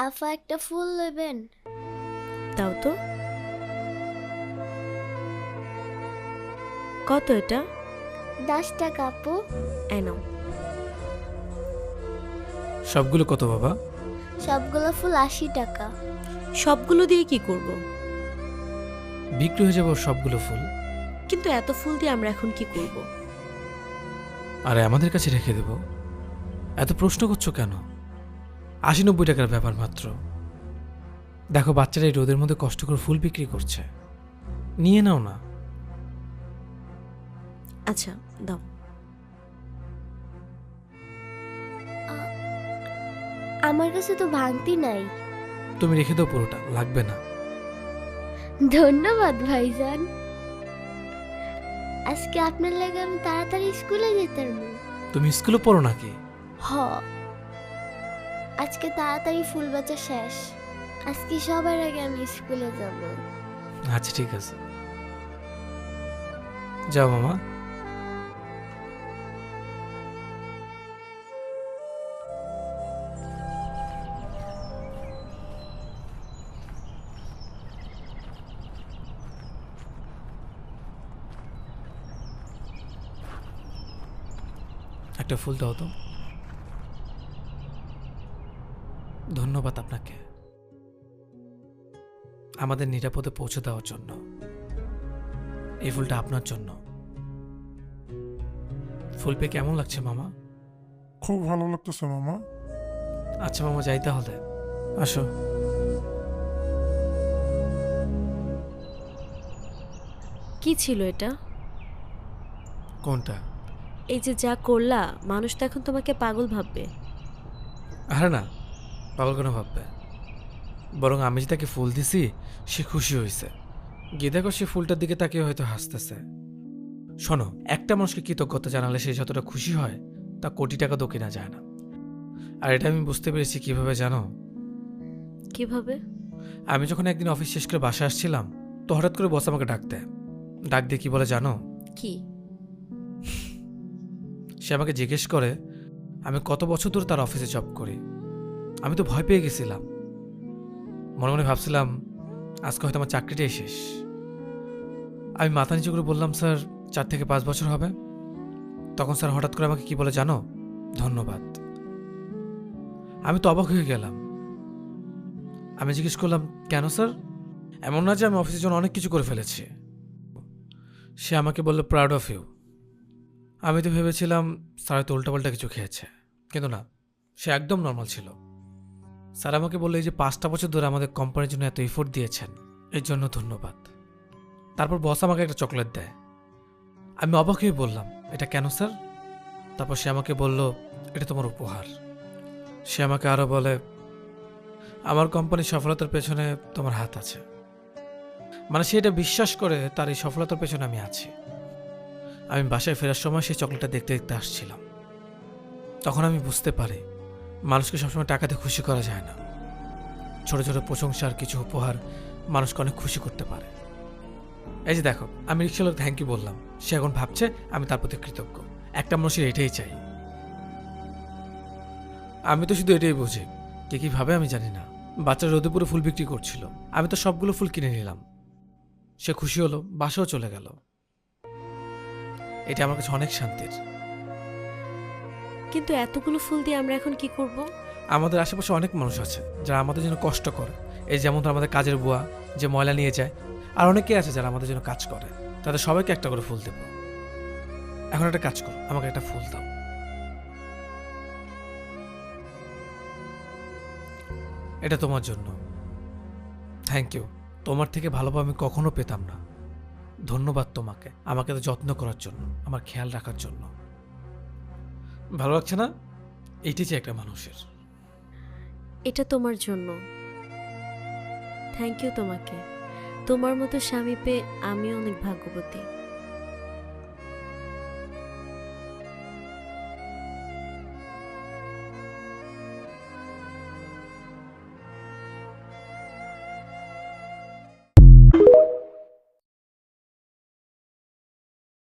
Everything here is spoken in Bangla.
আফা একটা ফুল নেবেন? দাও তো। কত এটা? 10 টাকা আপু। এই নাও। সবগুলো কত বাবা? সবগুলো ফুল 80 টাকা। সবগুলো দিয়ে কি করব? বিক্রি হয়ে যাবে ওর সবগুলো ফুল। কিন্তু এত ফুল দিয়ে আমরা এখন কি করব? আরে আমাদের কাছে রেখে দেব। এত প্রশ্ন করছো কেন? 80-90 টাকার ব্যাপার মাত্র। দেখো বাচ্চারা এই রোদের মধ্যে কষ্ট করে ফুল বিক্রি করছে, নিয়ে নাও না। আচ্ছা দাও। আমার কাছে তো ভাঙতি নাই। তুমি রেখে দাও, পুরোটা লাগবে না। ধন্যবাদ ভাইজান। আজকে আপনার লাগে আমি তাড়াতাড়ি স্কুলে যেতাম। তুমি স্কুলে পড়ো নাকি? হ, আজকে তাড়াতাড়ি ফুল বেচা শেষ। আজকে সবার আগে আমি স্কুলে যাব। আচ্ছা ঠিক আছে, যাও মামা। একটা ফুল দাও তো। ধন্যবাদ আপনাকে আমাদের নিরাপদে পৌঁছে দেওয়ার জন্য। এই ফুলটা আপনার জন্য। ফুল পেয়ে কেমন লাগছে মামা? খুব ভালো লাগতেছে মামা। আচ্ছা মামা, যাই তাহলে। আসো। কি ছিল এটা? কোনটা? এই যে যা করলা, মানুষ তো এখন তোমাকে পাগল ভাববে। আরে না, পাগল কেন ভাববে? বরং আমি যে তাকে ফুল দিছি সে খুশি হয়েছে। গিয়ে দেখো সে ফুলটার দিকে তাকিয়ে হয়তো হাসতেছে। শোনো, একটা মানুষকে কৃতজ্ঞতা জানালে সে যতটা খুশি হয় তা কোটি টাকা তো কেনা যায় না। আর এটা আমি বুঝতে পেরেছি কিভাবে জানো? কিভাবে? আমি যখন একদিন অফিস শেষ করে বাসায় আসছিলাম, তো হঠাৎ করে বস আমাকে ডাক দেয়। ডাক দিয়ে কি বলে জানো? কি? সে আমাকে জিজ্ঞেস করে আমি কত বছর ধরে তার অফিসে জব করি। আমি তো ভয় পেয়ে গেছিলাম। মনে মনে ভাবছিলাম আজকে হয়তো আমার চাকরিটাই শেষ। আমি মাথা নিচু করে বললাম, স্যার 4 থেকে 5 বছর হবে। তখন স্যার হঠাৎ করে আমাকে কি বলে জানো? ধন্যবাদ। আমি তো অবাক হয়ে গেলাম। আমি জিজ্ঞেস করলাম, কেন স্যার? এমন না যে আমি অফিসের জন্য অনেক কিছু করে ফেলেছি। সে আমাকে বলল, প্রাউড অফ ইউ। আমি তো ভেবেছিলাম স্যার হয়তো উল্টাপাল্টা কিছু খেয়েছে, কিন্তু না, সে একদম নর্মাল ছিল। স্যার আমাকে বললো, এই যে 5টা বছর ধরে আমাদের কোম্পানির জন্য এত এফোর্ট দিয়েছেন, এর জন্য ধন্যবাদ। তারপর বস আমাকে একটা চকলেট দেয়। আমি অবাক হয়ে বললাম, এটা কেন স্যার? তারপর সে আমাকে বলল, এটা তোমার উপহার। সে আমাকে আরো বলে, আমার কোম্পানির সফলতার পেছনে তোমার হাত আছে। মানে সে এটা বিশ্বাস করে তার এই সফলতার পেছনে আমি আছি। আমি বাসায় ফেরার সময় সেই চকলেটটা দেখতে দেখতে আসছিলাম। তখন আমি বুঝতে পারি মানুষকে সবসময় টাকাতে খুশি করা যায় না। ছোট ছোট প্রশংসা আর কিছু উপহার মানুষকে অনেক খুশি করতে পারে। এই যে দেখো, আমি রিক্সালোক থ্যাংক ইউ বললাম, সে এখন ভাবছে আমি তার প্রতি কৃতজ্ঞ। একটা মানুষের এটাই চাই। আমি তো শুধু এটাই বুঝি, কে কি ভাবে আমি জানি না। বাচ্চারা রোদে পুরো ফুল বিক্রি করছিল, আমি তো সবগুলো ফুল কিনে নিলাম। সে খুশি হলো, বাসাও চলে গেল। এটা আমার কাছে অনেক শান্তির। কিন্তু এতগুলো ফুল দিয়ে আমরা এখন কি করব? আমাদের আশেপাশে অনেক মানুষ আছে যারা আমাদের জন্য কষ্ট করে। এই যেমন ধর আমাদের কাজের বুয়া যে ময়লা নিয়ে যায়, আর অনেকেই আছে যারা আমাদের জন্য কাজ করে। তাদের সবাইকে একটা করে ফুল দেব। এখন একটা কাজ করো, আমাকে একটা ফুল দাও। এটা তোমার জন্য। Thank you. তোমার থেকে ভালোভাবে আমি কখনো পেতাম না। ধন্যবাদ তোমাকে আমাকে তো যত্ন করার জন্য, আমার খেয়াল রাখার জন্য। ভালো লাগছে না? এইটি যে একটা মানুষের। এটা তোমার জন্য। থ্যাংক ইউ তোমাকে। তোমার মতো স্বামী পেয়ে আমিও অনেক ভাগ্যবতী।